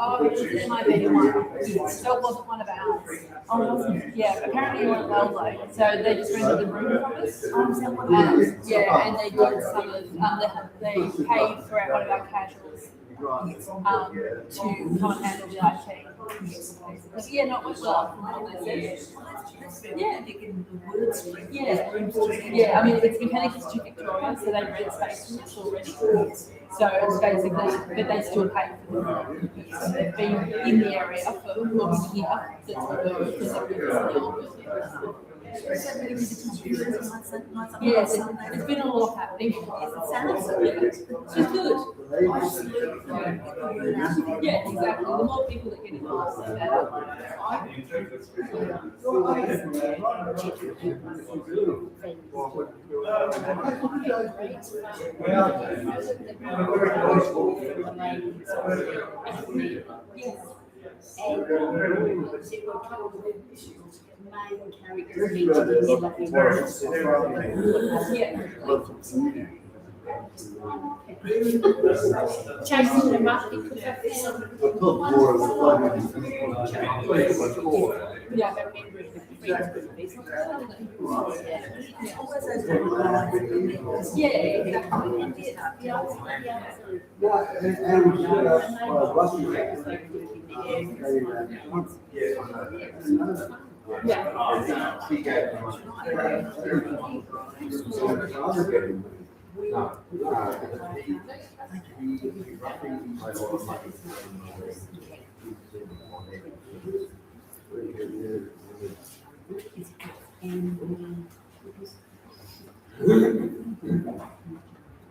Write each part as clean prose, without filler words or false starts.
Oh, it might be one. So it wasn't one of ours. Oh, it wasn't. Yeah, apparently it went well though. So they just rented the room from us. Yeah, and they did some of they paid for one of our casuals to come and handle the IT. Yeah, not much well from what they said. Yeah, yeah. I mean, it's Mechanics to Victoria, so they rent space from us already. So it's basically, but they still pay for them. So they've been in the area for long here. That's what they're in the old building. Yes, it's been a lot happening. Yeah, it's good. Yeah, exactly. The more people that get involved, the better. Chasing them up because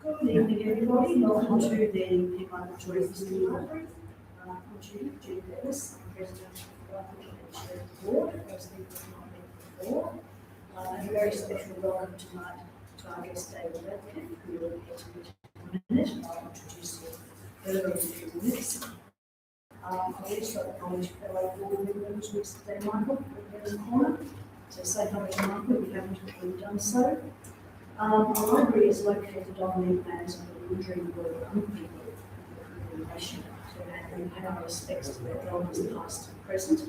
Good evening, everybody. Welcome to the P1 Choices Library. I'm Judy Davis. I'm President of the Chair of the Board, as people have not met before. And a very special welcome tonight to our guest, David Radcliffe, who will get to meet in a minute. I'll introduce you further in a few minutes. I also acknowledge fellow board members, Mr. Dan Michael, in the corner. So say hello to Michael if you haven't already done so. Our library is located on the lands of the Wandering World people of the nation, so we pay our respects to their elders past and present,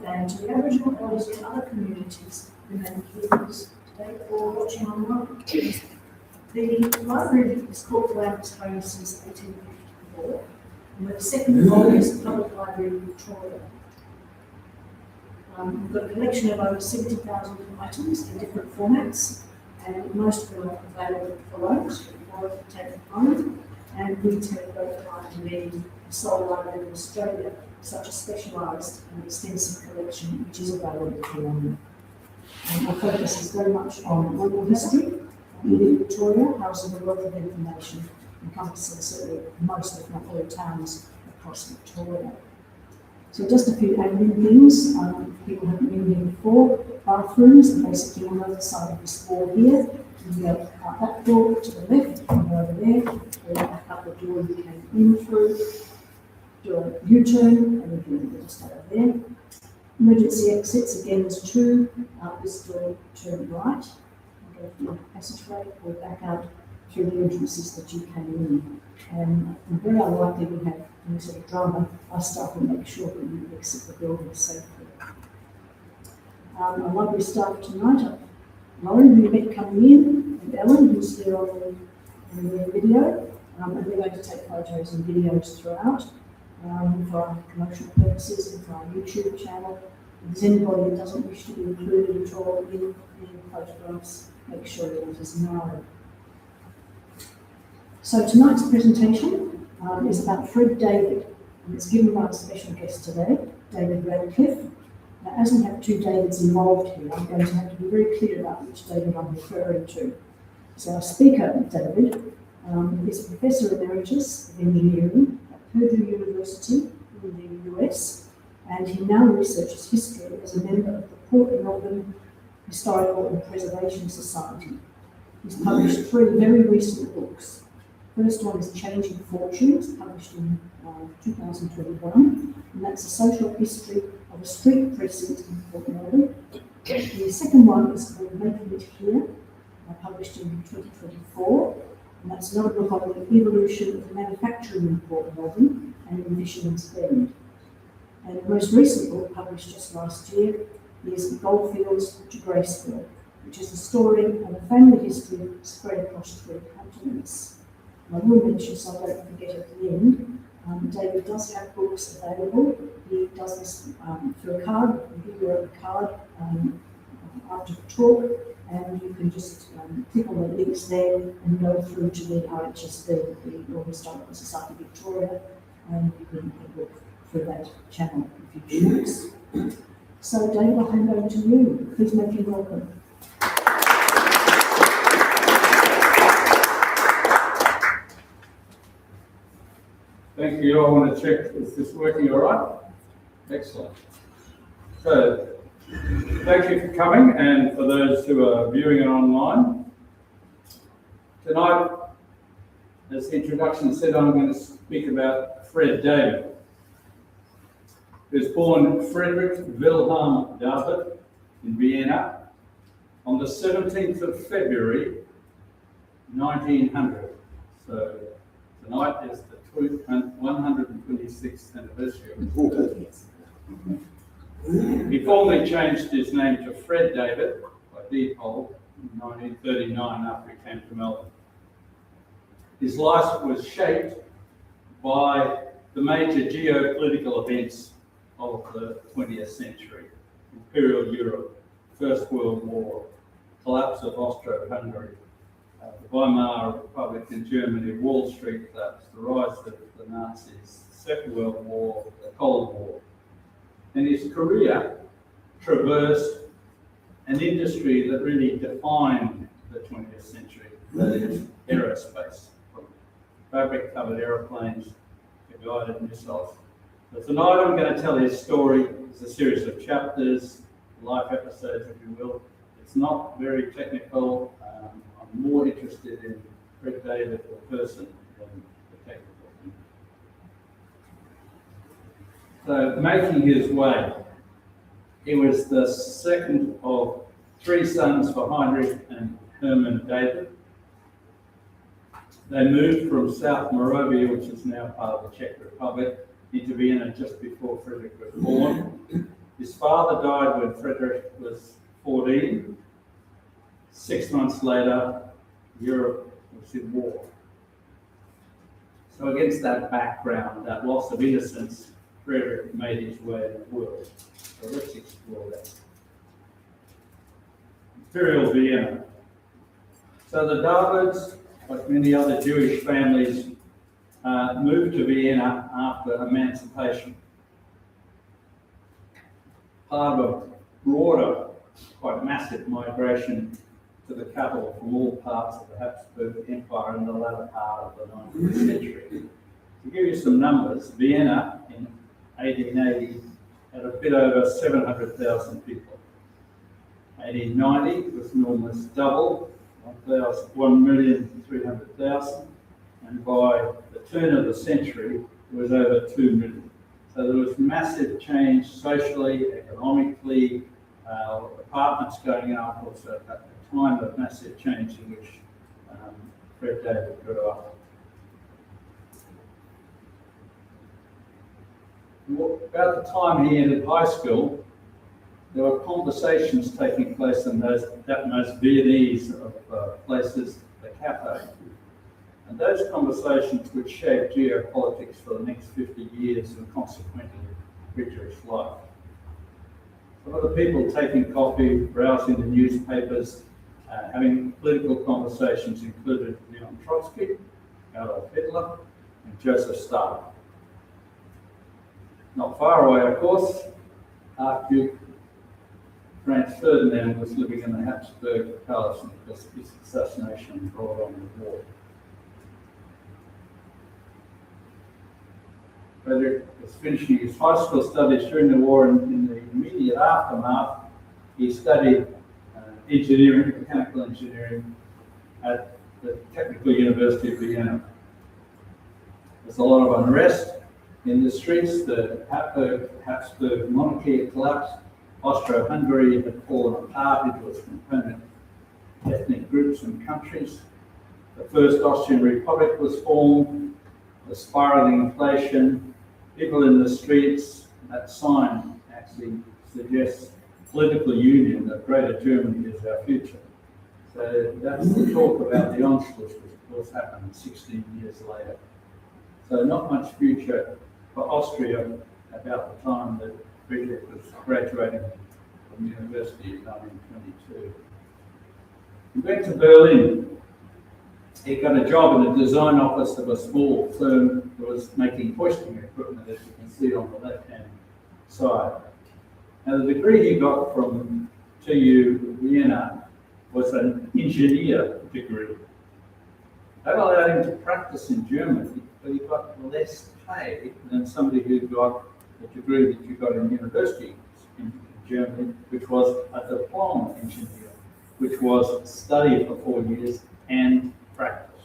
and to the Aboriginal elders in other communities who may be here with us today or watching online. The library is called Lamb's Home since 1854, and we're the second oldest public library in Victoria. We've got a collection of over 70,000 items in different formats, and most of them are available for loans, or take them home, and we take both part in the sole library in Australia, such a specialised and extensive collection which is available for loan. Our focus is very much on local history, in Victoria, housing a wealth of information, encompassing certainly most, if not all, towns across Victoria. So just a few admin things, people haven't been here before. Bathrooms are basically on the other side of this wall here. You go out that door to the left, and over there, or back up the door you came in through, do a U-turn, and again, you'll just over there. Emergency exits, again, there's two. Out this door, turn right, and go through the passageway, or back out through the entrances that you came in. And very unlikely we have any sort of drama. Our staff will make sure that you exit the building safely. Our library staff tonight are Lauren, who you met coming in, and Ellen, who's there on the video. and we're going to take photos and videos throughout for our commercial purposes and for our YouTube channel. If there's anybody that doesn't wish to be included at all in photographs, make sure you let us know. So tonight's presentation is about Fred David, and it's given by a special guest today, David Radcliffe. Now, as we have two Davids involved here, I'm going to have to be very clear about which David I'm referring to. So our speaker, David, is a Professor Emeritus of Engineering at Purdue University in the US, and he now researches history as a member of the Port Melbourne Historical and Preservation Society. He's published 3 very recent books. The first one is Changing Fortunes, published in 2021, and that's a social history of a street precinct in Port Melbourne. The second one is called Making It Here, published in 2024, and that's another book on the evolution of manufacturing in Port Melbourne and in Fishermans Bend. And the most recent book, published just last year, is Goldfields to Graceville, which is the story of a family history spread across 3 continents. And I will mention, so I don't forget at the end, David does have books available. He does this through a card. I'll give you a card after the talk, and you can just click on the links there and go through to the RHSV, the Royal Historical Society Victoria, and you can look through that channel if you choose. So David, I'll hand over to you. Please make him welcome. Thank you. I want to check, is this working all right? Excellent. So, thank you for coming, and for those who are viewing it online. Tonight, as the introduction said, I'm going to speak about Fred David. He was born Friedrich Wilhelm David in Vienna on the 17th of February, 1900. So, tonight is the 126th anniversary of his birth. He formally changed his name to Fred David by default in 1939 after he came to Melbourne. His life was shaped by the major geopolitical events of the 20th century: Imperial Europe, First World War, collapse of Austro-Hungary, the Weimar Republic in Germany, Wall Street collapse, the rise of the Nazis, the Second World War, the Cold War. And his career traversed an industry that really defined the 20th century, that is aerospace, from fabric-covered aeroplanes to guided missiles. So tonight I'm going to tell his story. It's a series of chapters, life episodes, if you will. It's not very technical. I'm more interested in Fred David, the person, than the technical thing. So, making his way, he was the second of 3 sons for Heinrich and Hermann David. They moved from South Moravia, which is now part of the Czech Republic, into Vienna just before Frederick was born. His father died when Frederick was 14. 6 months later, Europe was in war. So against that background, that loss of innocence, Frederick made his way in the world. So let's explore that. Imperial Vienna. So the Davids, like many other Jewish families, moved to Vienna after emancipation. Part of a broader, quite massive migration to the capital from all parts of the Habsburg Empire in the latter part of the 19th century. To give you some numbers, Vienna in 1880 had a bit over 700,000 people. 1890 was almost double, 1,300,000, and by the turn of the century, it was over 2 million. So there was massive change socially, economically, apartments going up, also at the time of massive change in which Fred David grew up. About the time he entered high school, there were conversations taking place in that most Viennese of places, the cafe. And those conversations would shape geopolitics for the next 50 years and consequently Friedrich's life. Some of the people taking coffee, browsing the newspapers, having political conversations included Leon Trotsky, Adolf Hitler, and Joseph Stalin. Not far away, of course, Archduke Franz Ferdinand was living in the Habsburg Palace because his assassination brought on the war. Frederick was finishing his high school studies during the war, and in the immediate aftermath, he studied engineering, mechanical engineering, at the Technical University of Vienna. There's a lot of unrest in the streets. The Habsburg monarchy had collapsed. Austro-Hungary had fallen apart into its component ethnic groups and countries. The First Austrian Republic was formed. The spiraling inflation, people in the streets. That sign actually suggests political union, that Greater Germany is our future. So that's the talk about the Anschluss, which of course happened 16 years later. So not much future for Austria about the time that Friedrich was graduating from university in 1922. He went to Berlin. He got a job in the design office of a small firm that was making hoisting equipment, as you can see on the left-hand side. Now, the degree he got from TU Vienna was an engineer degree. That allowed him to practice in Germany, but he got less pay than somebody who got the degree that you got in university in Germany, which was a diploma engineer, which was study for 4 years and practice.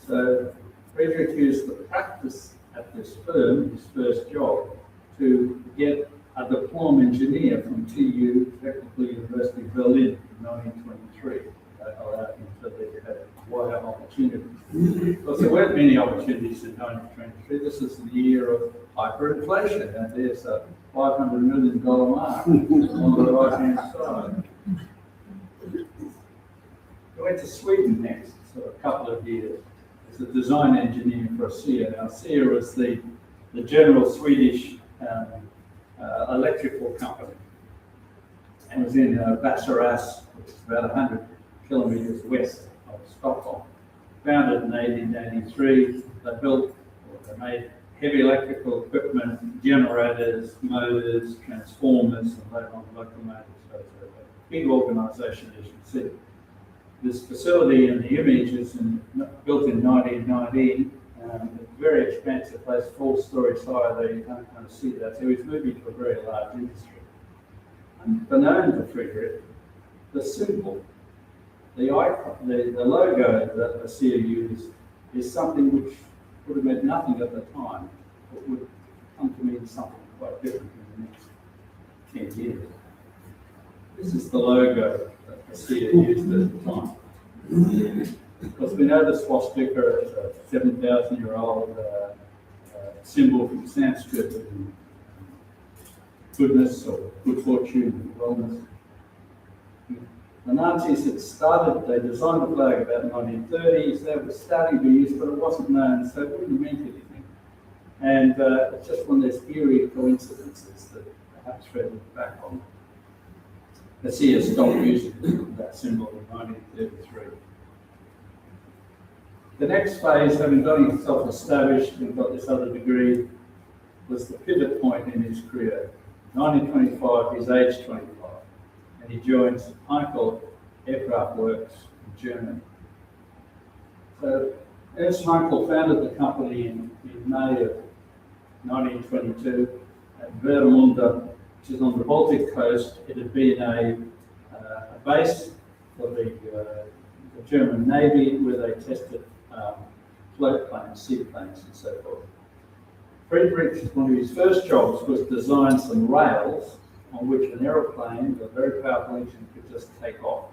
So Friedrich used the practice at this firm, his first job, to get a diploma engineer from TU, Technical University of Berlin, in 1923. That allowed him to have wider opportunities. Because there weren't many opportunities in 1923. This is the year of hyperinflation, and there's a $500 million mark on the right-hand side. I went to Sweden next for a couple of years as a design engineer for ASEA. Now, ASEA was the general Swedish electrical company, and was in Västerås, which is about 100 kilometres west of Stockholm. Founded in 1883, they made heavy electrical equipment, generators, motors, transformers, and later on locomotives. So it's a big organisation, as you can see. This facility in the image is built in 1919. A very expensive place, 4 stories high, there you can't kind of see that. So he's moving to a very large industry. Unbeknown to Friedrich, the symbol, the icon, the logo that ASEA used is something which would have meant nothing at the time, but would come to mean something quite different in the next 10 years. This is the logo that ASEA used at the time. Because we know the swastika is a 7,000-year-old symbol from Sanskrit of goodness or good fortune and wellness. The Nazis had started, they designed the flag about the 1930s. They were starting to be used, but it wasn't known, so it wouldn't mean anything. And it's just one of those eerie coincidences that perhaps Fred looked back on. ASEA stopped using that symbol in 1933. The next phase, having got himself established and got this other degree, was the pivot point in his career. 1925, he's age 25, and he joins Heinkel Aircraft Works in Germany. So Ernst Heinkel founded the company in May of 1922 at Warnemünde, which is on the Baltic coast. It had been a base for the German Navy, where they tested float planes, seaplanes, and so forth. Friedrich, one of his first jobs was to design some rails on which an aeroplane with a very powerful engine could just take off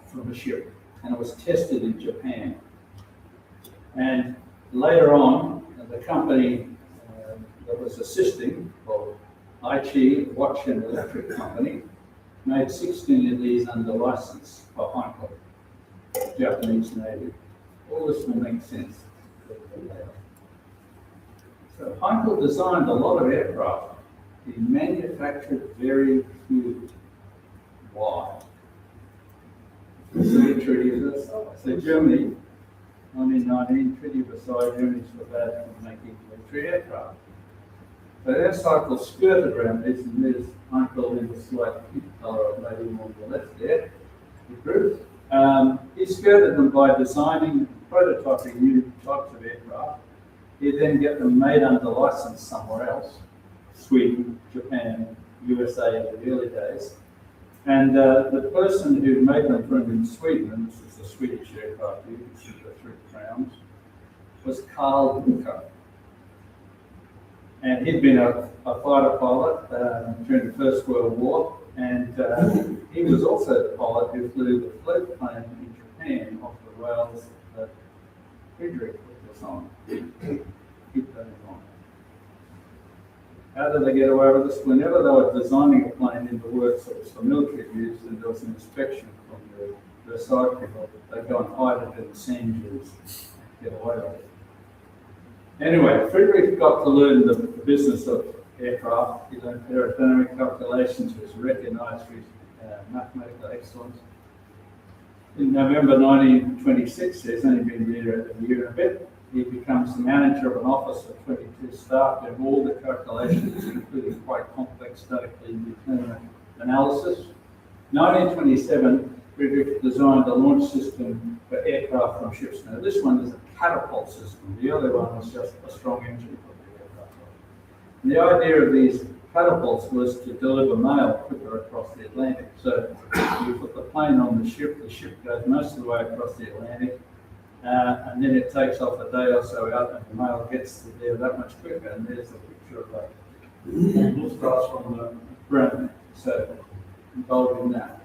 from a ship. And it was tested in Japan. And later on, the company that was assisting, called Aichi Watch and Electric Company, made 16 of these under license for Heinkel, Japanese Navy. All this will make sense. So Heinkel designed a lot of aircraft. He manufactured very few. Why? The Treaty of Versailles. So Germany, 1919, Treaty of Versailles, Germany's forbade from making military aircraft. So their cycle skirted around this, and there's Heinkel in the slight colour of maybe more on the left there, the group. He skirted them by designing and prototyping new types of aircraft. He'd then get them made under license somewhere else, Sweden, Japan, USA in the early days. And the person who made them for him in Sweden, and this is a Swedish aircraft, you can see the three crowns, was Carl Bucher. And he'd been a fighter pilot during the First World War, and he was also the pilot who flew the float plane in Japan off the rails that Friedrich was on. Keep that in mind. How did they get away with this? Whenever they were designing a plane in the works that was for military use and there was an inspection from the Versailles people, they'd go and hide it in the sand dunes and get away with it. Anyway, Friedrich got to learn the business of aircraft. He learned aerodynamic calculations. He was recognized for his mathematical excellence. In November 1926, he's only been there a year and a bit, he becomes the manager of an office of 22 staff doing all the calculations, including quite complex statically determinate analysis. 1927, Friedrich designed a launch system for aircraft from ships. Now, this one is a catapult system. The other one was just a strong engine for the aircraft. And the idea of these catapults was to deliver mail quicker across the Atlantic. So you put the plane on the ship goes most of the way across the Atlantic, and then it takes off a day or so out, and the mail gets to there that much quicker. And there's a picture of a Lufthansa from the Bremen, so involved in that.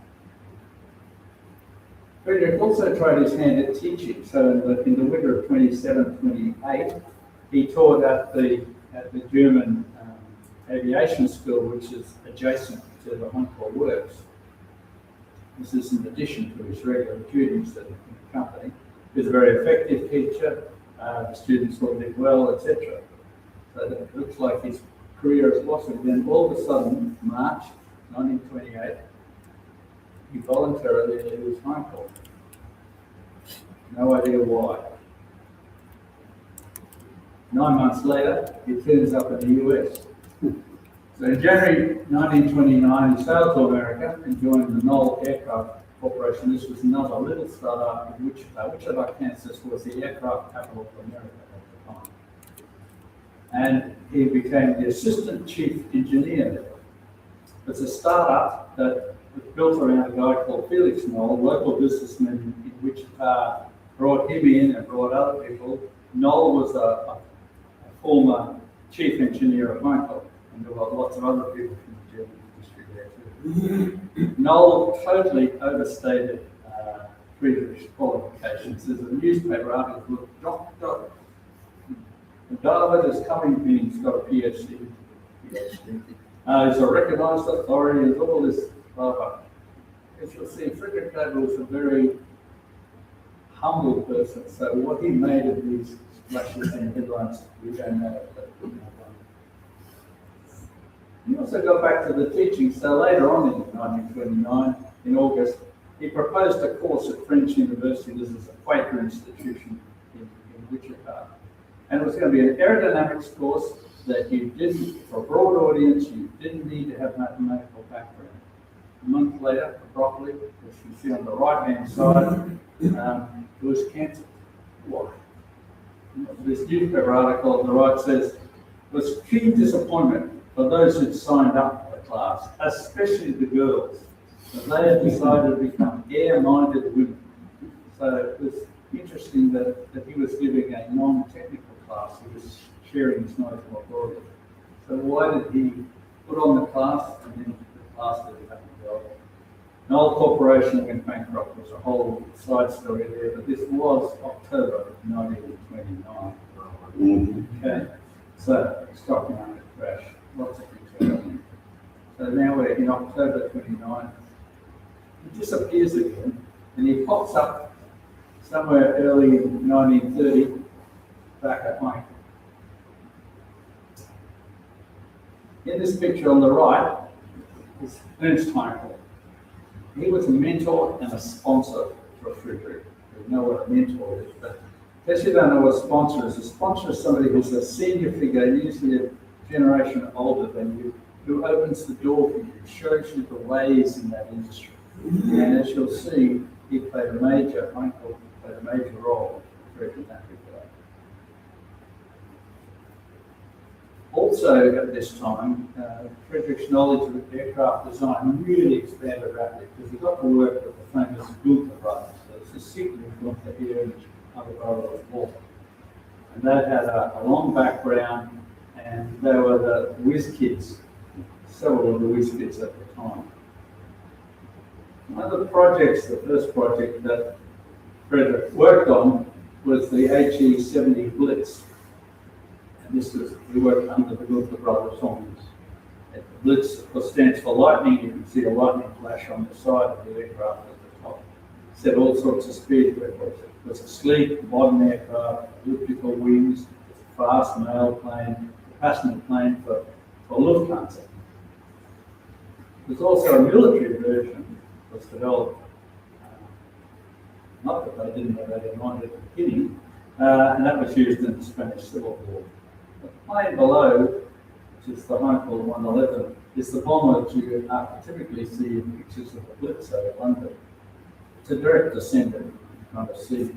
Friedrich also tried his hand at teaching. So in the winter of 27-28, he taught at the German aviation school, which is adjacent to the Heinkel Works. This is in addition to his regular duties in the company. He was a very effective teacher. The students all did well, etc. So it looks like his career has blossomed. Then all of a sudden, March 1928, he voluntarily leaves Heinkel. No idea why. 9 months later, he turns up in the US. So in January 1929, he sailed to America and joined the Knoll Aircraft Corporation. This was another little startup in Wichita. Wichita, Kansas was the aircraft capital of America at the time. And he became the assistant chief engineer there. It's a startup that was built around a guy called Felix Knoll, a local businessman in Wichita, brought him in and brought other people. Knoll was a former chief engineer of Heinkel, and there were lots of other people from the German industry there too. Knoll totally overstated Friedrich's qualifications. There's a newspaper article called Dr. David is coming, meaning he's got a PhD. He's a recognized authority, there's all this blah blah. As you'll see, Friedrich David was a very humble person, so what he made of these splashes and headlines, we don't know. He also got back to the teaching, so later on in 1929, in August, he proposed a course at French University. This is a Quaker institution in Wichita. And it was going to be an aerodynamics course that you didn't, for a broad audience, you didn't need to have mathematical background. A month later, abruptly, as you see on the right-hand side, it was cancelled. Why? This newspaper article on the right says, it was keen disappointment for those who'd signed up for the class, especially the girls, that they had decided to become air-minded women. So it was interesting that he was giving a non-technical class. He was sharing his knowledge more broadly. So why did he put on the class and then the class did it happen to go? Knoll Corporation went bankrupt. There's a whole side story there, but this was October 1929. Okay, so stock market crash, lots of things happening. So now we're in October 29. He disappears again, and he pops up somewhere early in 1930, back at Heinkel. In this picture on the right is Ernst Heinkel. He was a mentor and a sponsor for Friedrich. You know what a mentor is, but in case you don't know what a sponsor is somebody who's a senior figure, usually a generation older than you, who opens the door for you, shows you the ways in that industry. And as you'll see, Heinkel played a major role in Friedrich in that regard. Also at this time, Friedrich's knowledge of aircraft design really expanded rapidly because he got to work with the famous Gunther brothers. So it's a secret Gunther here and other brother of Walter. And they had a long background, and they were the whiz kids, several of the whiz kids at the time. One of the projects, the first project that Friedrich worked on was the HE-70 Blitz. And this was, we worked under the Gunther brothers on this. And the Blitz, of course, stands for lightning. You can see a lightning flash on the side of the aircraft at the top. It set all sorts of speed records. It was a sleek, modern aircraft, elliptical wings, a fast mail plane, a passenger plane for Lufthansa. There's also a military version that was developed. Not that they didn't know they didn't want it at the beginning, and that was used in the Spanish Civil War. The plane below, which is the Heinkel 111, is the bomber that you typically see in pictures of the Blitz over London. It's a direct descendant. You kind of see the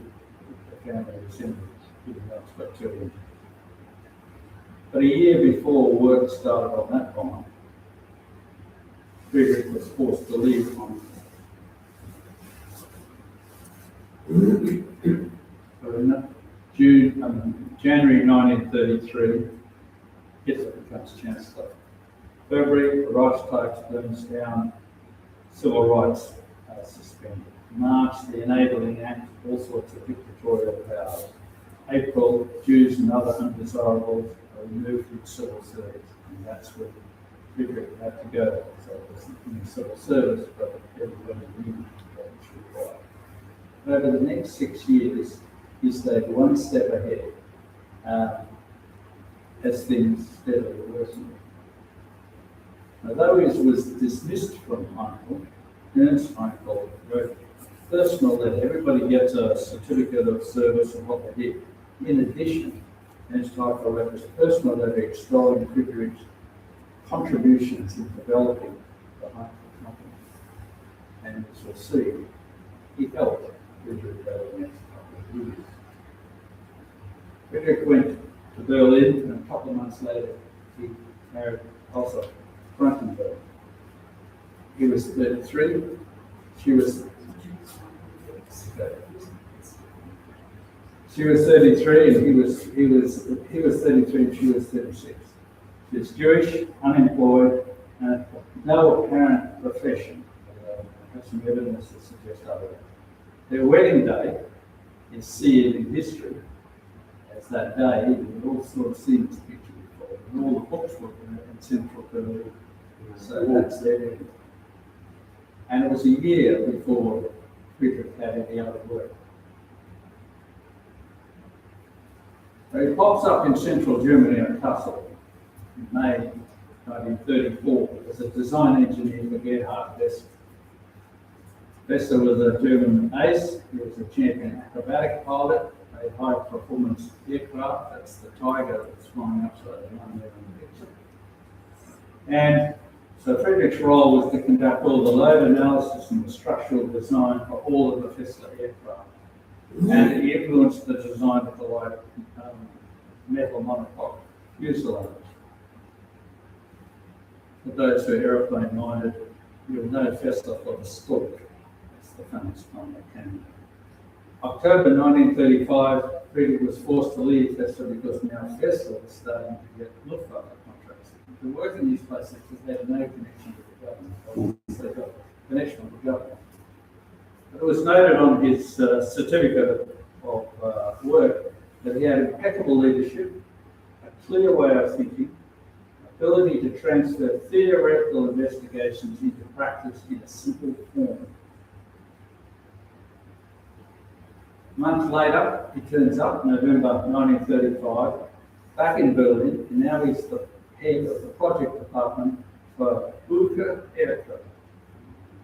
family descendants, even though it's got 2 engines. But a year before work started on that bomber, Friedrich was forced to leave Heinkel. So in January 1933, Hitler becomes Chancellor. February, the Reichstag burns down, civil rights are suspended. March, the Enabling Act, all sorts of dictatorial powers. April, Jews and other undesirables are removed from civil service, and that's where Friedrich had to go. So it was in the civil service, but everybody knew what was required. Over the next 6 years, he stayed one step ahead as things steadily worsened. Although he was dismissed from Heinkel, Ernst Heinkel wrote a personal letter. Everybody gets a certificate of service and what they did. In addition, Ernst Heinkel wrote his personal letter extolling Friedrich's contributions in developing the Heinkel company. And as we'll see, he helped Friedrich over the next couple of years. Friedrich went to Berlin, and a couple of months later, he married also Frankenberg. He was 33, she was 33, and he was 33, and she was 36. She was Jewish, unemployed, and no apparent profession. I have some evidence that suggests otherwise. Their wedding day is seen in history as that day. We've all sort of seen this picture before. And all the books were in central Berlin. So that's their wedding. And it was a year before Friedrich had any other work. So he pops up in central Germany at Kassel in May 1934 as a design engineer for Gerhard Wessel. Wessel was a German ace. He was a champion acrobatic pilot, a high-performance aircraft. That's the Tiger that's flying upside down there in the picture. And so Friedrich's role was to conduct all the load analysis and the structural design for all of the Fessler aircraft. And he influenced the design of the light metal monocoque fuselage. For those who are aeroplane-minded, you'll know Fessler for the Stork. That's the famous one that came. October 1935, Friedrich was forced to leave Fessler because now Fessler was starting to get Luftwaffe contracts. To work in these places because they had no connection with the government. They got connection with the government. It was noted on his certificate of work that he had impeccable leadership, a clear way of thinking, ability to transfer theoretical investigations into practice in a simple form. month later, he turns up, November 1935, back in Berlin, and now he's the head of the project department for Boomerang Aircraft.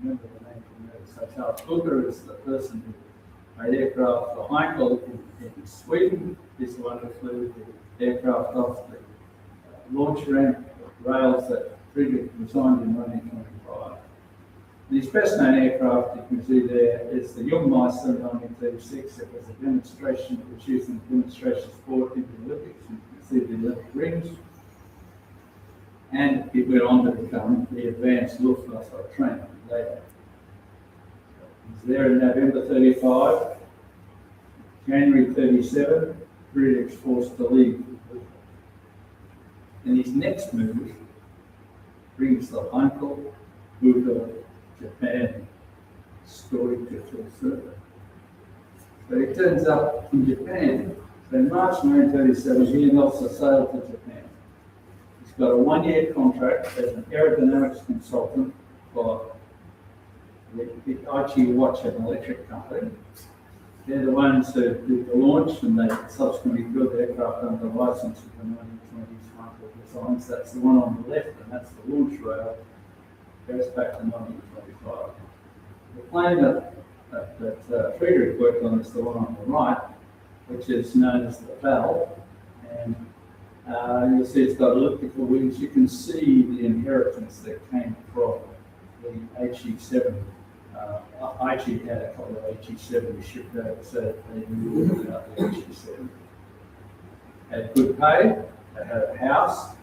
Remember the name from there. So Charles Booker is the person who made aircraft for Heinkel in Sweden. He's the one who flew the aircraft off the launch ramp rails that Friedrich designed in 1925. His best known aircraft you can see there is the Jungmeister in 1936. It was a demonstration, it was used in a demonstration sport in the Olympics. You can see the Olympic rings. And it went on to become the advanced Luftwaffe trainer later. He's there in November 35. January 37, Friedrich's forced to leave. And his next move brings the Heinkel Buka Japan story to full circle. So he turns up in Japan. So in March 1937, he and Elsa sailed to Japan. He's got a one-year contract as an aerodynamics consultant for the Aichi Watch, an electric company. They're the ones who did the launch, and they subsequently built the aircraft under the license of the 1920s Heinkel designs. That's the one on the left, and that's the launch rail. Goes back to 1925. The plane that Friedrich worked on is the one on the right, which is known as the Bell. And you'll see it's got elliptical wings. You can see the inheritance that came from the HE7. HE had a couple of HE7 shipped over, so they knew about the HE7. Had good pay, they had a house,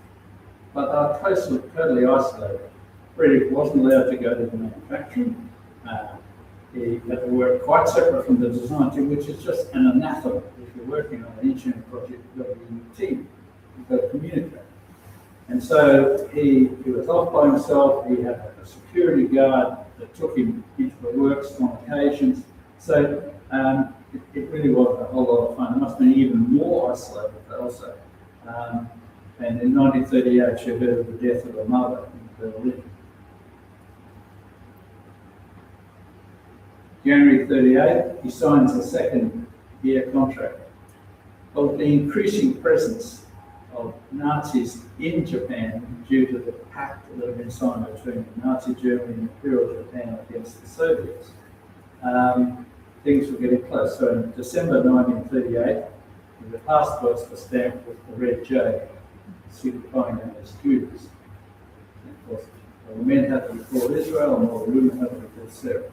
but they were totally isolated. Friedrich wasn't allowed to go to the manufacturing. He had to work quite separate from the design team, which is just an anathema. If you're working on an engineering project, you've got to be in a team. You've got to communicate. And so he was off by himself. He had a security guard that took him into the works on occasions. So it really wasn't a whole lot of fun. It must have been even more isolated also. And in 1938, she heard of the death of her mother in Berlin. January 38, he signs a second-year contract. Of the increasing presence of Nazis in Japan due to the pact that had been signed between Nazi Germany and Imperial Japan against the Soviets, things were getting close. So in December 1938, the passports were stamped with the red J, signifying them as Jews. And of course, all the men had to be called Israel, and all the women had to be called Sarah.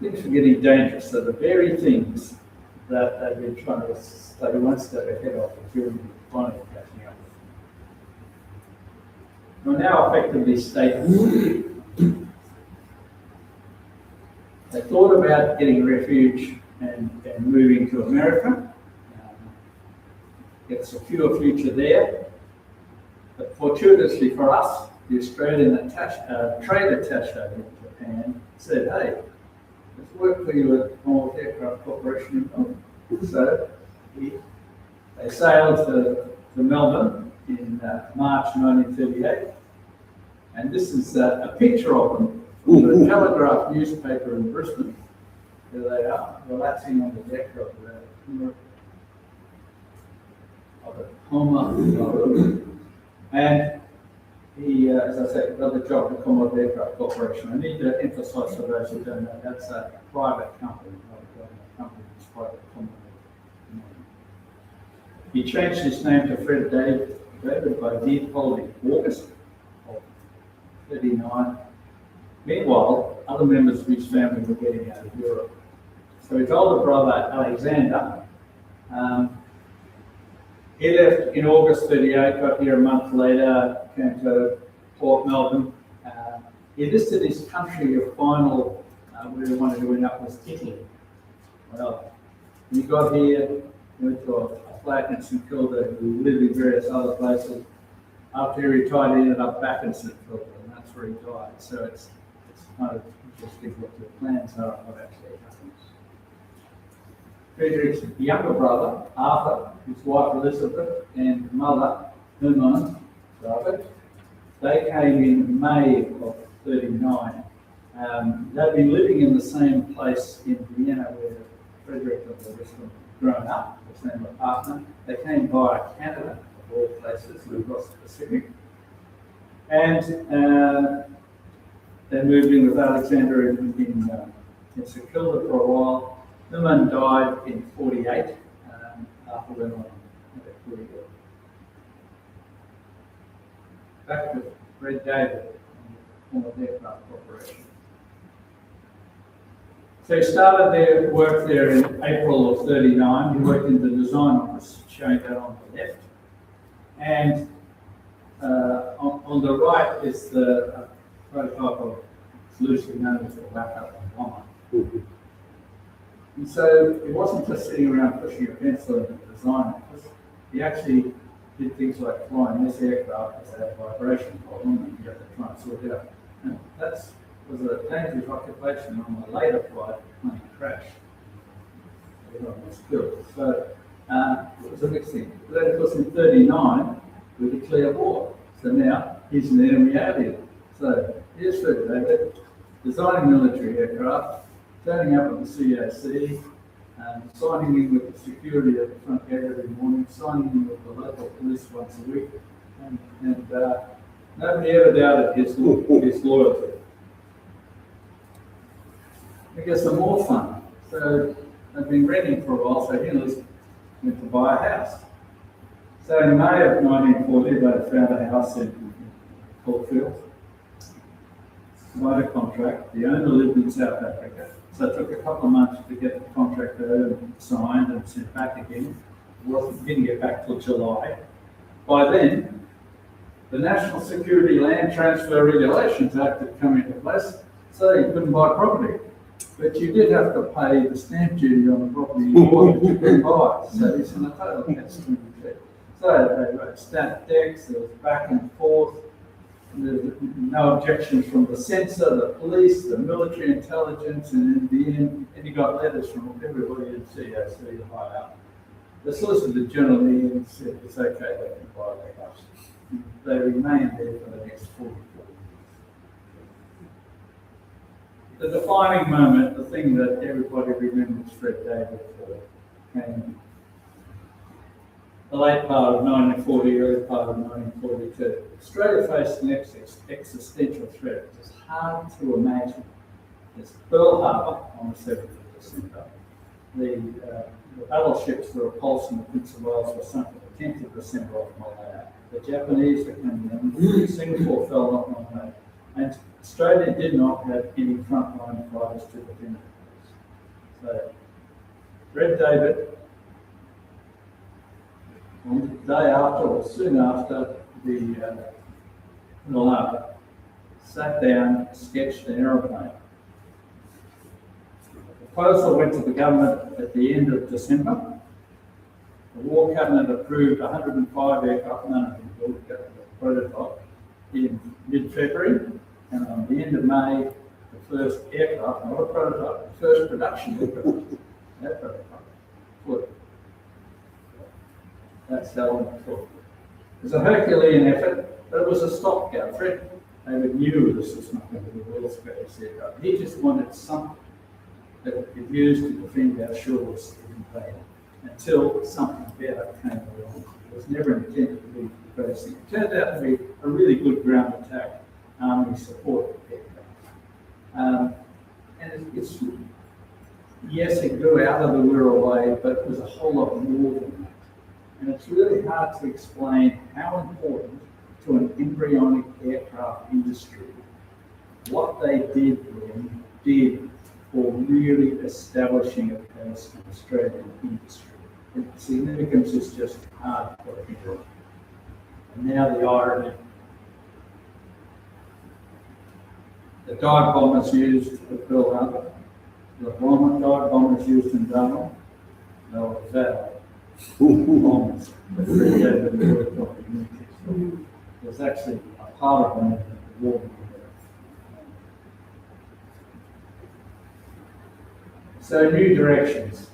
Things were getting dangerous. So the very things that they've been trying to stay one step ahead of the Germany finally catching up. We're now effectively stateless. They thought about getting refuge and moving to America, get a secure future there. But fortuitously for us, the Australian trade attaché in Japan said, hey, let's work for you at the Commonwealth Aircraft Corporation in Melbourne. So they sailed to Melbourne in March 1938. And this is a picture of them from the Telegraph newspaper in Brisbane. There they are, relaxing on the deck of the Homer. And he, as I said, got the job at the Commonwealth Aircraft Corporation. I need to emphasise for those who don't know, that's a private company, not a government company, it's private company. He changed his name to Fred David by default in August of 1939. Meanwhile, other members of his family were getting out of Europe. So his older brother, Alexander, he left in August 1938, got here a month later, came to Port Melbourne. He listed his country of final, where he wanted to end up was Italy. Well, when he got here, he went to a flat in St Kilda, who lived in various other places. After he retired, he ended up back in St Kilda, and that's where he died. So it's kind of interesting what the plans are of what actually happens. Friedrich's younger brother, Arthur, his wife Elizabeth, and mother, Hermann, David, they came in May of 1939. They'd been living in the same place in Vienna where Frederick of the West had grown up, the same apartment. They came via Canada, of all places, across the Pacific. And they moved in with Alexander in St Kilda for a while. The man died in 48 after went on had a career. Back with Fred David, Commonwealth Aircraft Corporation. So he started their work there in April of 39. He worked in the design office, showing that on the left. And on the right is the prototype of, it's loosely known as the Wacko bomber. And so it wasn't just sitting around pushing a pencil in the design office. He actually did things like flying this aircraft as a vibration problem, and you have to try and sort it out. And that was a dangerous occupation. On the later flight, the plane crashed. Everyone was killed. So it was a mixed thing. But then, of course, in 39, we declare war. So now he's an enemy alien. So here's Fred David, designing military aircraft, turning up at the CAC, signing in with the security at the front gate every morning, signing in with the local police once a week, and nobody ever doubted his loyalty. I guess the more fun. So I've been renting for a while, so he went to buy a house. So in May of 1940, they found a house in Caulfield, signed a contract. The owner lived in South Africa. So it took a couple of months to get the contract signed and sent back again. Didn't get back till July. By then, the National Security Land Transfer Regulations Act had come into place, so you couldn't buy property. But you did have to pay the stamp duty on the property you bought that you couldn't buy. So it's in a total catch-22. So they wrote stamp decks, there was back and forth. There's no objections from the censor, the police, the military intelligence, and in the end, and you got letters from everybody in CAC high up. The Solicitor General in the end said it's okay, they can buy their house. They remained there for the next 44 years. The defining moment, the thing that everybody remembers Fred David for, came the late part of 1940, early part of 1942. Australia faced an existential threat. It was hard to imagine. There's Pearl Harbour on the 7th of December. The battleships that repulsed in the Prince of Wales were sunk on the 10th of December off Malaya. The Japanese were coming in. Singapore fell not long later. And Australia did not have any frontline fighters to defend it. So, Fred David, on the day after or soon after the Pearl Harbour, sat down, sketched an aeroplane. The proposal went to the government at the end of December. The War Cabinet approved 105 aircraft, none of them built the prototype, in mid-February, and on the end of May, the first aircraft, not a prototype, the first production aircraft, that prototype, flew. That's how long it took. It was a Herculean effort, but it was a stopgap. Fred David knew this was not going to be the world's greatest aircraft. He just wanted something that we could use to defend our shores in vain until something better came along. It was never intended to be the greatest thing. It turned out to be a really good ground attack army support aircraft. And it's, yes, it grew out of the Wirral Way, but it was a whole lot more than that. And it's really hard to explain how important to an embryonic aircraft industry what they did for really establishing a place in Australian industry. The significance is just hard to put people. And now the irony. The dive bombers used at Pearl Harbour, the dive bombers used in Darwin, no, that bombs that Fred David worked on. There's actually a part of them in the war. So new directions.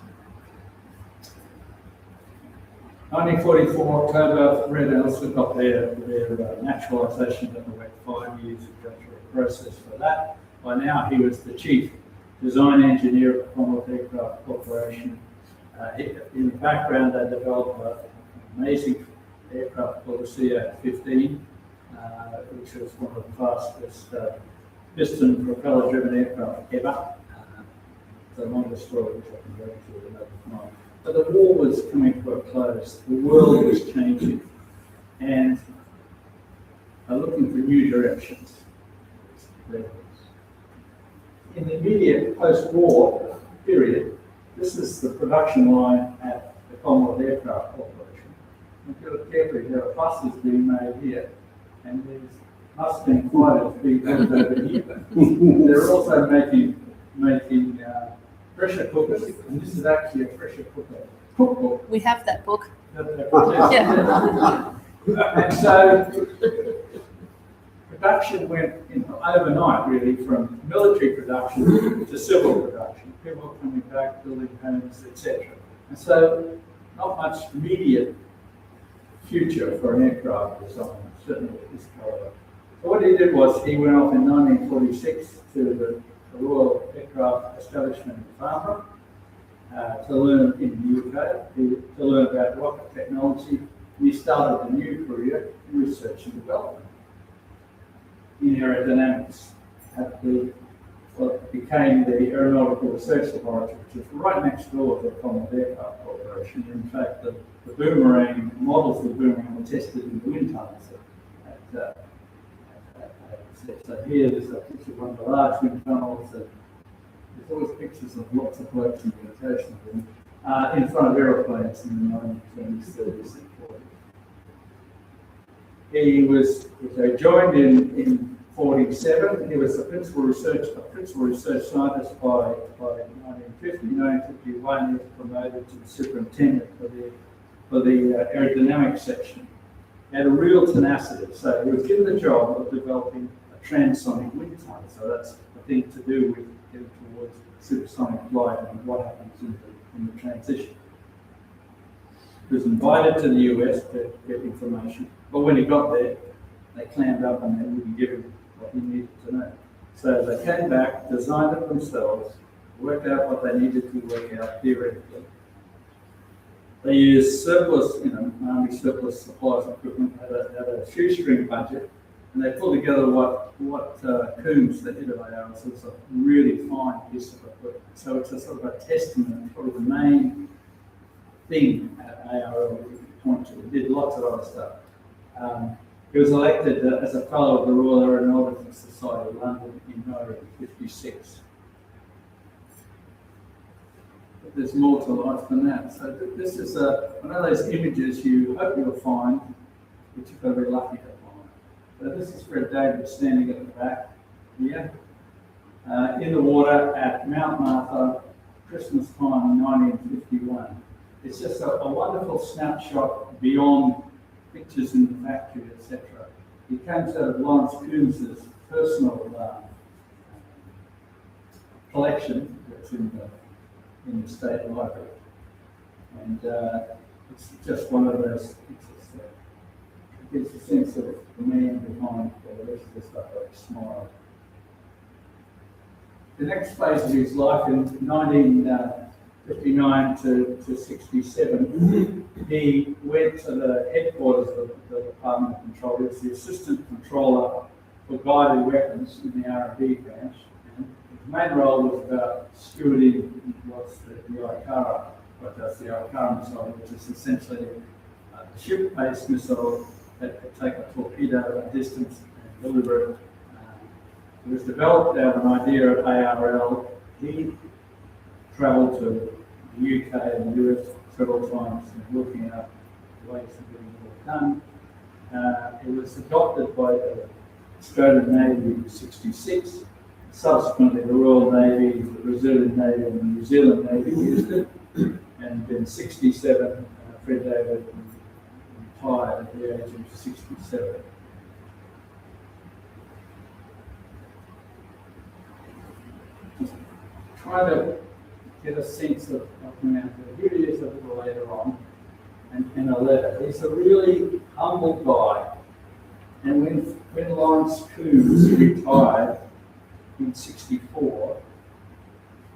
1944 October, Fred and Elsa got their naturalisation that went 5 years to go through a process for that. by now he was the chief design engineer of the Commonwealth Aircraft Corporation. In the background, they developed an amazing aircraft called the CA-15, which was one of the fastest piston propeller-driven aircraft ever. It's a longer story, which I can go into another time. But the war was coming to a close. The world was changing, and looking for new directions. In the immediate post-war period, this is the production line at the Commonwealth Aircraft Corporation. If you look carefully, there are buses being made here, and there must have been quite a big built over here. They're also making pressure cookers, and this is actually a pressure cooker cookbook. We have that book. Yeah. And so production went overnight, really, from military production to civil production. People coming back, building homes, etc. And so, not much immediate future for an aircraft design, certainly at this caliber. So what he did was he went off in 1946 to the Royal Aircraft Establishment in Farnborough to learn in the UK, to learn about rocket technology. And he started a new career in research and development in aerodynamics at what became the Aeronautical Research Laboratory, which is right next door to the Commonwealth Aircraft Corporation. In fact, the Boomerang models of the Boomerang were tested in the wind tunnels at so here there's a picture of one of the large wind tunnels, and there's always pictures of lots of blokes in the rotation of them in front of aeroplanes in the 1920s, 30s, and 40s. He joined in 47. He was a principal research scientist by 1950. 1951, he was promoted to the superintendent for the aerodynamics section. He had a real tenacity, so he was given the job of developing a transonic wind tunnel. So that's the thing to do with getting towards supersonic flight and what happens in the transition. He was invited to the US to get information, but when he got there, they clammed up and they wouldn't give him what he needed to know. So they came back, designed it themselves, worked out what they needed to work out theoretically. They used surplus, army surplus supplies and equipment, had a shoestring budget, and they pulled together what Coombs, the head of ARL, so it's a really fine piece of equipment. So it's a sort of a testament, probably the main thing at ARL that we could point to. He did lots of other stuff. He was elected as a fellow of the Royal Aeronautical Society of London in 1956. But there's more to life than that. So this is one of those images you hope you'll find, which you've got to be lucky to find. So this is Fred David standing at the back here, in the water at Mount Martha, Christmas time in 1951. It's just a wonderful snapshot beyond pictures in the factory, etc. He comes out of Lawrence Coombs's personal collection that's in the State Library. And it's just one of those pictures that gives a sense of the man behind the rest of the stuff, like a smile. The next phase of his life in 1959 to 67, he went to the headquarters of the Department of Control. He was the assistant controller for guided weapons in the R&D branch. And his main role was about stewarding the ICARA, what does the ICARA missile, which is essentially a ship-based missile that could take a torpedo a distance and deliver it. It was developed out of an idea at ARL. He travelled to the UK and the US several times and working out ways of getting it all done. It was adopted by the Australian Navy in '66. Subsequently, the Royal Navy, the Brazilian Navy, and the New Zealand Navy used it. And in '67, Fred David retired at the age of 67. Trying to get a sense of him. Here he is a little later on, and in a letter. He's a really humble guy. And when Lawrence Coombs retired, in '64,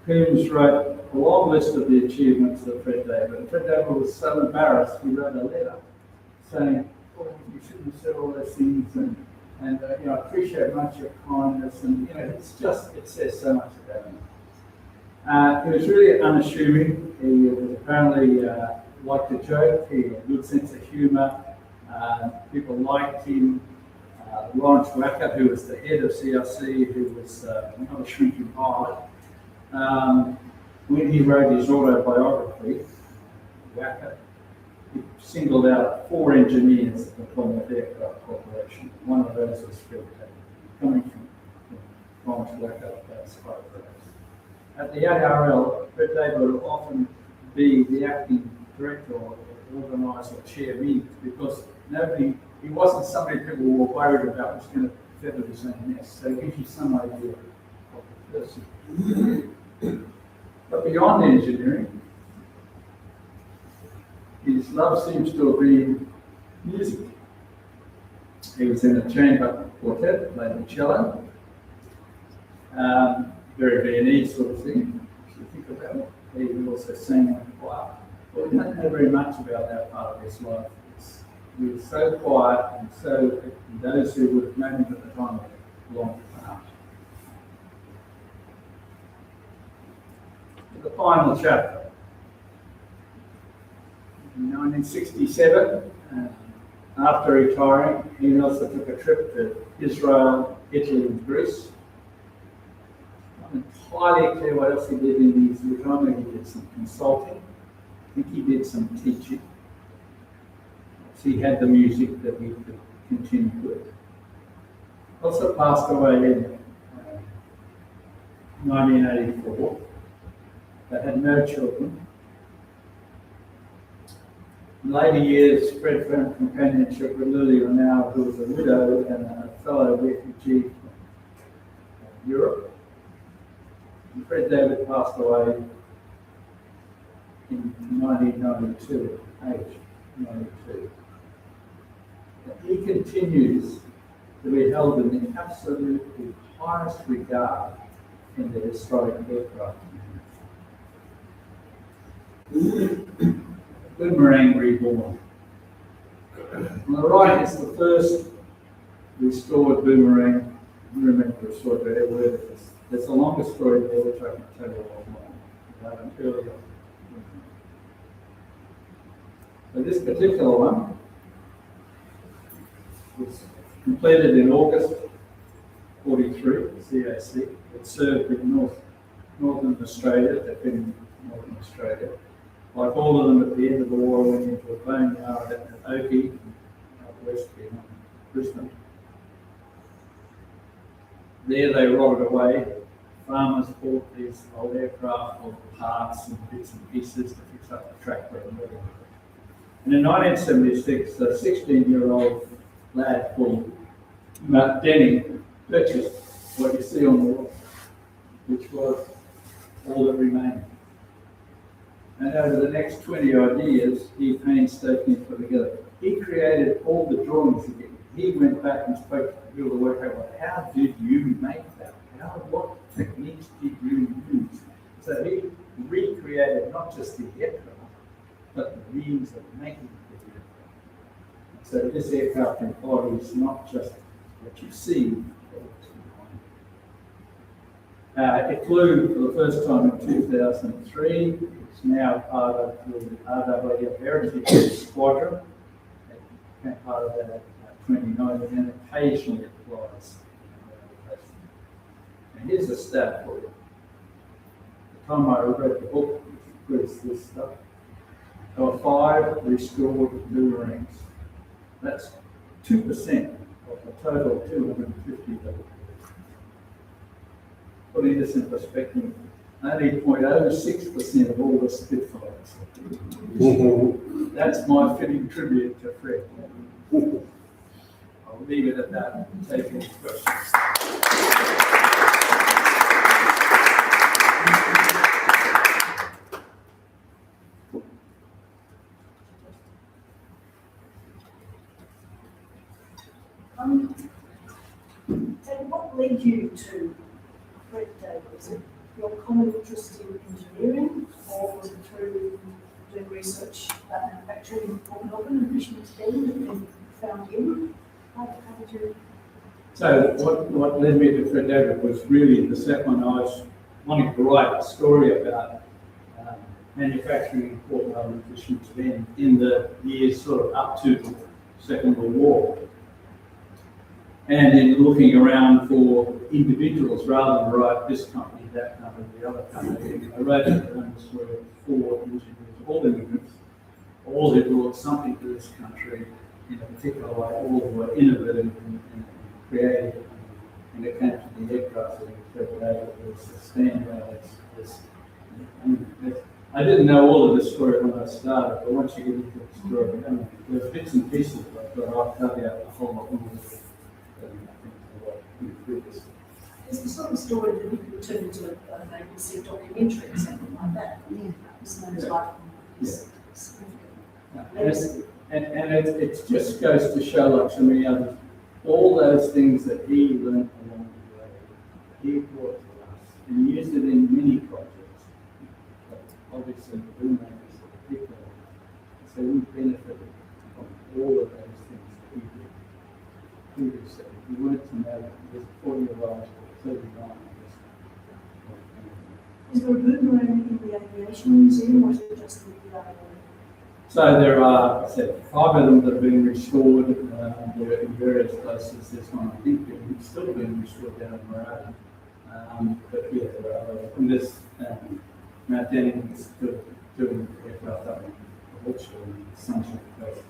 Coombs wrote a long list of the achievements of Fred David. And Fred David was so embarrassed, he wrote a letter saying, "Oh, you shouldn't have said all those things, and you know, I appreciate much your kindness." And you know, it says so much about him. He was really unassuming. He was apparently liked to joke. He had a good sense of humour. People liked him. Lawrence Wacker, who was the head of CRC, who was not a shrinking pilot, when he wrote his autobiography, Wacker, he singled out 4 engineers at the Commonwealth Aircraft Corporation. One of those was Fred David, coming from Lawrence Wacker, that's photographs. At the ARL, Fred David would often be the acting director or organiser or chair meetings because he wasn't somebody people were worried about was going to feather his own nest. So it gives you some idea of the person. But beyond engineering, his love seems to have been music. He was in a chamber quartet, played the cello, very Viennese sort of thing, if you think about it. He also sang in the choir. But we don't know very much about that part of his life. He was so quiet, and so those who would have known him at the time were long apart. The final chapter. In 1967, after retiring, he also took a trip to Israel, Italy, and Greece. Not entirely clear what else he did in his retirement. He did some consulting. I think he did some teaching. He had the music that he could continue with. Also passed away in 1984. They had no children. In later years, Fred found companionship with Lily Renau, who was a widow and a fellow refugee from Europe. And Fred David passed away in 1992, age 92. He continues to be held in the absolutely highest regard in the historic aircraft community. Boomerang reborn. On the right is the first restored Boomerang. Boomerang restored to airway. There's a longer story there which I can tell you about an earlier. So this particular one was completed in August 43, CAC. It served in Northern Australia, they've been in Northern Australia. Like all of them at the end of the war, went into a boneyard at Oakey, west of Brisbane. There they rotted away. Farmers bought these old aircraft or parts and bits and pieces to fix up the track. And in 1976, a 16-year-old lad called Matt Denning purchased what you see on the wall, which was all that remained. And over the next 20 odd years, he painstakingly put together. He created all the drawings again. He went back and spoke to people to work out, well, how did you make that? What techniques did you use? So he recreated not just the aircraft, but the means of making the aircraft. So this aircraft embodies not just what you see, but what's behind. It flew for the first time in 2003. It's now part of the RWF Heritage Squadron. It became part of that 2019, and occasionally it flies. And here's a stat for you. The time I read the book, which includes this stuff, there were 5 restored boomerangs. That's 2% of the total 250 that were built. Putting this in perspective, only 0.06% of all the Spitfires. That's my fitting tribute to Fred. I'll leave it at that and take any questions. So what led you to David? Was it your common interest in engineering, or was it through doing research about manufacturing in Port Melbourne and Fishermans Bend and found you? How did you? So what led me to Fred David was really the second I was wanting to write a story about manufacturing in Port Melbourne and Fishermans Bend in the years sort of up to the Second World War. And in looking around for individuals, rather than write this company, that company, the other company, I wrote a story of 4 engineers, all immigrants, all who brought something to this country in a particular way, all who were innovative and creative. And it came to the aircraft that Fred David was a standout. I didn't know all of the story when I started, but once you get into the story, there's bits and pieces, but I've dug out a whole lot more. It's the sort of story that you can turn into a BBC documentary or something like that. Yeah. It's known as life. And it just goes to show, like so many others, all those things that he learned along the way, he brought to us and used it in many projects. But obviously, the Boomerang is a particular. So we benefited from all of those things that he did. Previously, we weren't to know that he was 40-year-old, 39. Is there a Boomerang in the Aviation Museum, or is it just the So there are, I said, 5 of them that have been restored. They're in various places. There's one, I think, still being restored down in Moran. But yeah, there are others. And this Matt Denning is still doing aircraft up in Wiltshire and Sunshine Coast.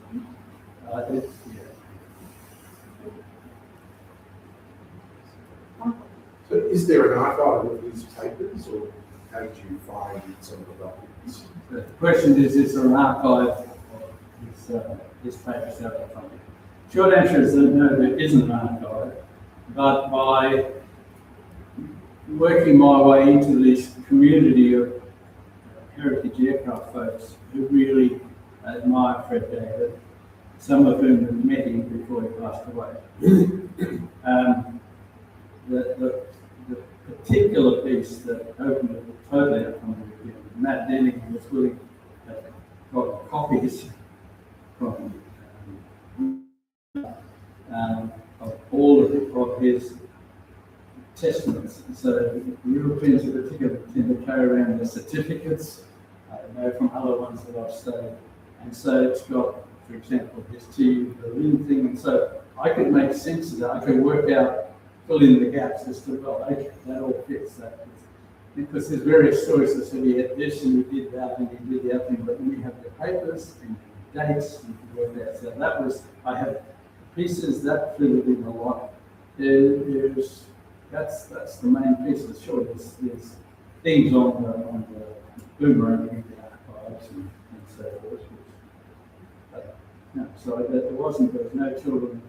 So is there an archive of these papers, or how did you find some of the documents? The question is there an archive of his papers out there? Short answer is that no, there isn't an archive. But by working my way into this community of heritage aircraft folks who really admire Fred David, some of whom had met him before he passed away. The particular piece that opened it totally up from the beginning, Matt Denning was willing to got copies from of all of his testaments. So the Europeans in particular tend to carry around the certificates, I know from other ones that I've studied. And so it's got, for example, his TU Berlin thing. And so I could make sense of that. I could work out, fill in the gaps as to, well, okay, that all fits. That fits. Because there's various stories that said he had this and he did that and he did the other thing. But when you have the papers and dates, you can work out. So that was, I have pieces that filled in a lot. That's the main piece. Sure, there's things on the Boomerang in the archives and so forth. But no, so there was no children,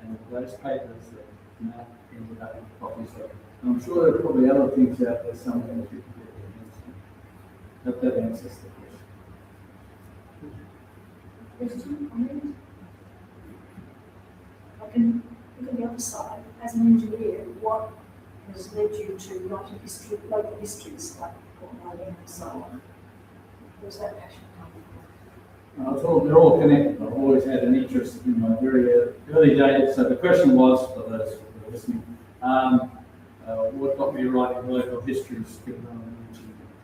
and those papers that Matt ended up with copies of. And I'm sure there are probably other things out there somewhere that you can get your hands on. That answers the question. Question, comment? I can look at the other side. As an engineer, what has led you to writing history, local histories like Boomerang and so on? Where's that passion come from? They're all connected. I've always had an interest in my very early days. So the question was, for those who are listening, what got me writing local histories?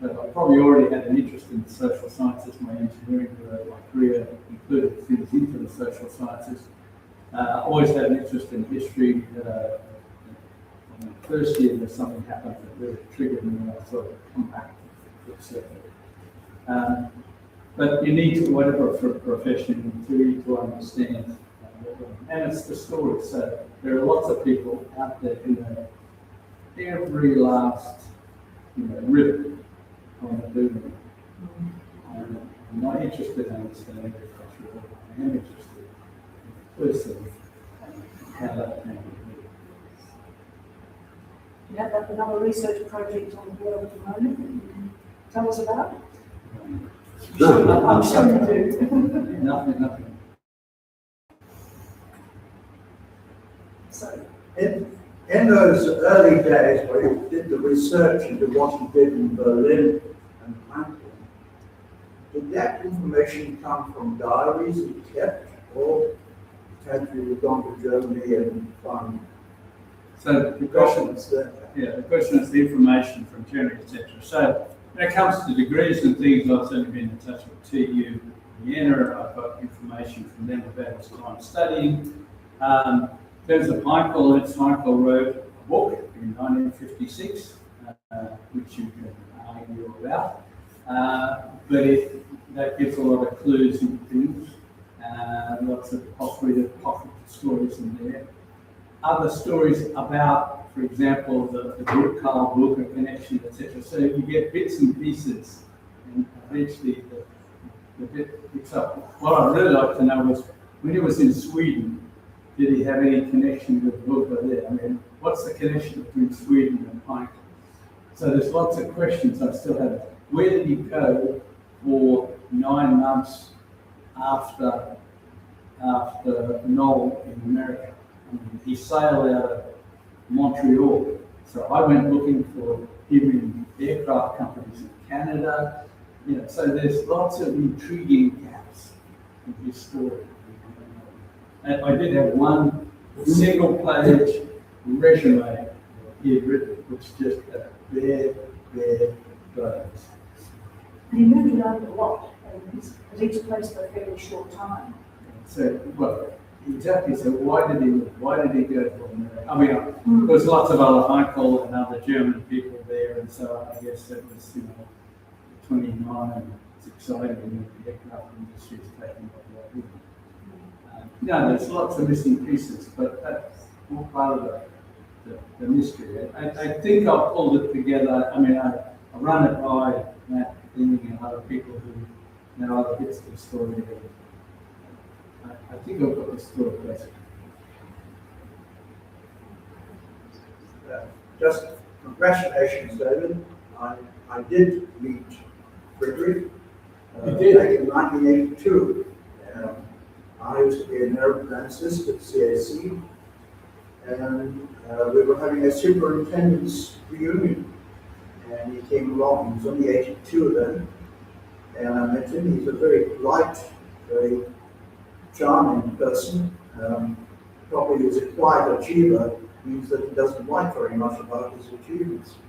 I probably already had an interest in the social sciences. My engineering career included things into the social sciences. Always had an interest in history. In the first year, there's something happened that really triggered me, and I thought, come back to accept it. But you need to, whatever profession, you need to understand. And it's the story. So there are lots of people out there who know every last ribbon on the Boomerang. I'm not interested in understanding agriculture. I am interested in the person and how that came to be. You have another research project on board at the moment that you can tell us about? I'm sure you do. Nothing. So, And In those early days where you did the research into what he did in Berlin and Frankfurt, did that information come from diaries he kept, or had you gone to Germany and found So the question, documents there? yeah, the question is the information from Germany, etc. So when it comes to degrees and things, I've certainly been in touch with TU Vienna. I've got information from them about his time studying. There's a Heinkel wrote a book in 1956, which you can argue about, but that gives a lot of clues and things, lots of pocket stories in there. Other stories about, for example, the Karl Booker connection, etc. So you get bits and pieces, and eventually the bit picks up. What I'd really like to know is, when he was in Sweden, did he have any connection with Booker there? I mean, what's the connection between Sweden and Heinkel? So there's lots of questions I still have. Where did he go for 9 months after Knoll in America? I mean, he sailed out of Montreal. So I went looking for him in aircraft companies in Canada. You know, so there's lots of intriguing gaps in his story. And I did have one single-page resume he had written, which just bare bones. And he moved around a lot, and he's at each place for a fairly short time. So, well, exactly. So why did he go to America? I mean, there's lots of other Heinkel and other German people there, and so I guess it was, 29, and it's exciting that the aircraft industry is taking off like no, there's lots of missing pieces, but that's all part of the mystery. I think I've pulled it together. I mean, I run it by Matt Dinning and other people who know other bits of the story. I think I've got the story basically. Just congratulations, David. I did meet Frederick You did? back in 1982. I used to be an aeroplanicist at CAC, and we were having a superintendent's reunion. And he came along. He was only 82 then, and I met him. He's a very polite, very charming person. Probably is a quiet achiever, means that he doesn't write very much about his achievements.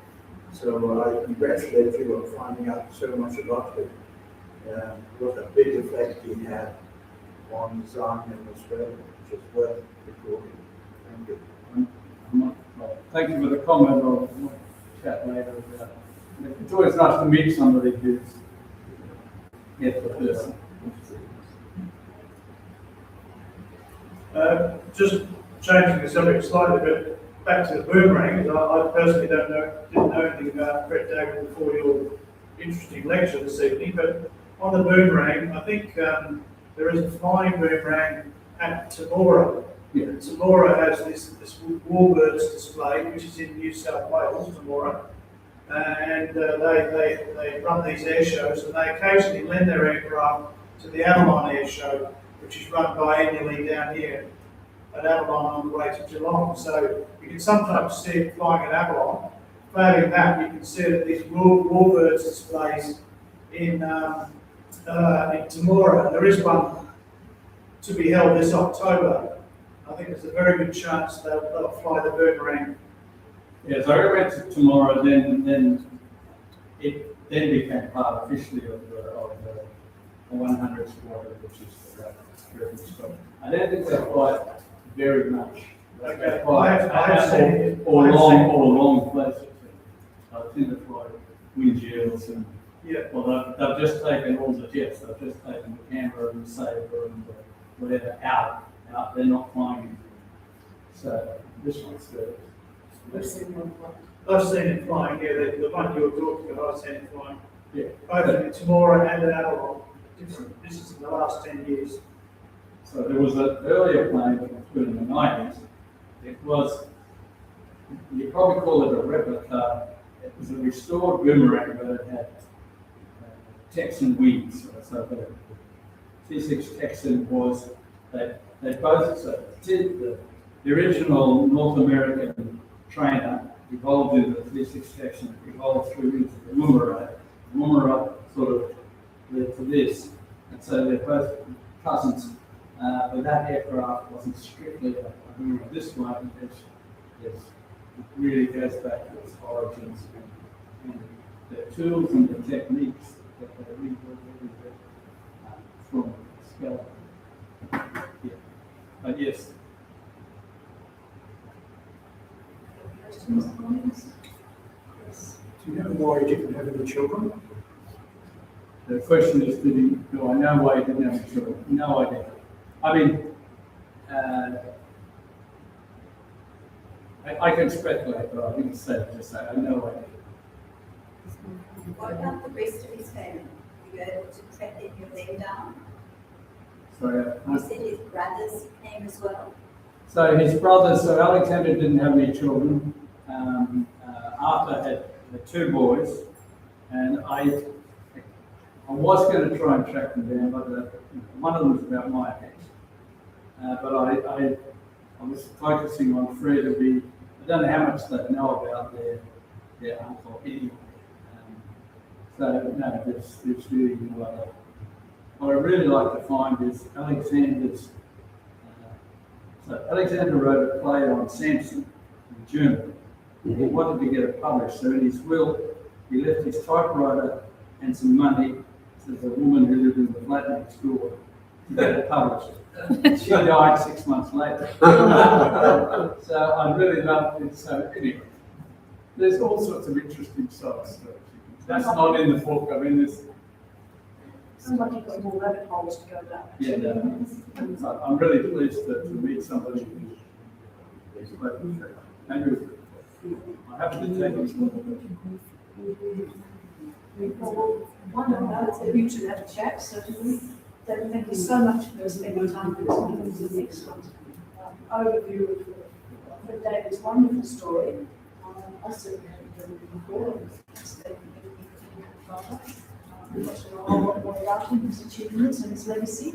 So I congratulate you on finding out so much about him. What a big effect he had on design in Australia, which is worth recording. Thank you. Thank you for the comment. I'll chat later about it. It's always nice to meet somebody who's get the person. Just changing the subject slightly, but back to the Boomerang, because I personally didn't know anything about Fred David before your interesting lecture this evening. But on the Boomerang, I think there is a flying Boomerang at Temora. Yeah. Temora has this warbirds display, which is in New South Wales, Temora, and they run these air shows, and they occasionally lend their aircraft to the Avalon Air Show, which is run biennially down here at Avalon on the way to Geelong. So you can sometimes see it flying at Avalon. Failing that, you can see that these warbirds displays in Temora. There is one to be held this October. I think there's a very good chance they'll fly the Boomerang. Yeah, so I went to tomorrow, then it then became part officially of the 100 squadron, which is the reference squadron. I don't think they fly very much. Okay. I've seen it. Or long places. I've seen it fly windshields and Yeah. well, they've just taken all the jets. They've just taken the Canberra and the Sabre and whatever out. They're not flying anymore. So this one's good. We've seen one. I've seen it flying, yeah, the one you were talking about, I've seen it flying. Yeah. Both in Temora and at Avalon. This is in the last 10 years. So there was an earlier plane that was built in the 90s. It was, you probably call it a replica. It was a restored Boomerang, but it had Texan wings. So the T6 Texan was that they both, so the original North American trainer, evolved into the 36 section, evolved through into the Boomerang. The Boomerang sort of led to this. And so they're both cousins, but that aircraft wasn't strictly a Boomerang. This one it really goes back to its origins and the tools and the techniques that they rebuilt everything from skeleton. Yeah. But yes. Questions, comments? Yes. Do you know why he didn't have any children? The question is, do I know why he didn't have children? No idea. I mean, I can speculate, but I didn't say it, just say I have no idea. What about the rest of his family? Were you able to track any of them down? So, You said his brothers came as well. so his brothers, so Alexander didn't have any children. Arthur had two boys, and I was going to try and track them down, but one of them was about my age. But I was focusing on Fred to be, I don't know how much they know about their uncle anyway. So no, there's really no other. What I'd really like to find is Alexander's, so Alexander wrote a play on Samson in German. He wanted to get it published, so in his will, he left his typewriter and some money to the woman who lived in the flat next door to get it published. She died 6 months later. So I really loved it. So anyway, there's all sorts of interesting side stories. That's not in the book. I mean, there's. Somebody got more rabbit holes to go down. Yeah, no, I'm really pleased to meet somebody who's like Andrew. I happen to take his book. One of those that you should have a chat, certainly. Thank you so much for spending time with us. It was an excellent overview of David's wonderful story. I certainly haven't heard it before. We've got to know a whole lot more about him, his achievements and his legacy.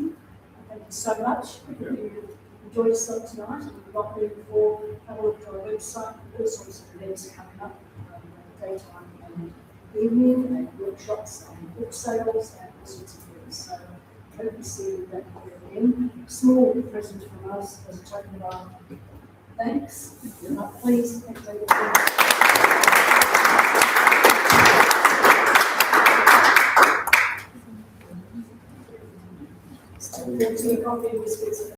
Thank you so much. You enjoyed yourself tonight. We've got moving forward, have a look at our website. All sorts of events coming up, daytime and evening, and workshops and book sales and all sorts of things. So hope to see you back here again. Small present from us as a token of our thanks. Please, thank you. Coffee, biscuits.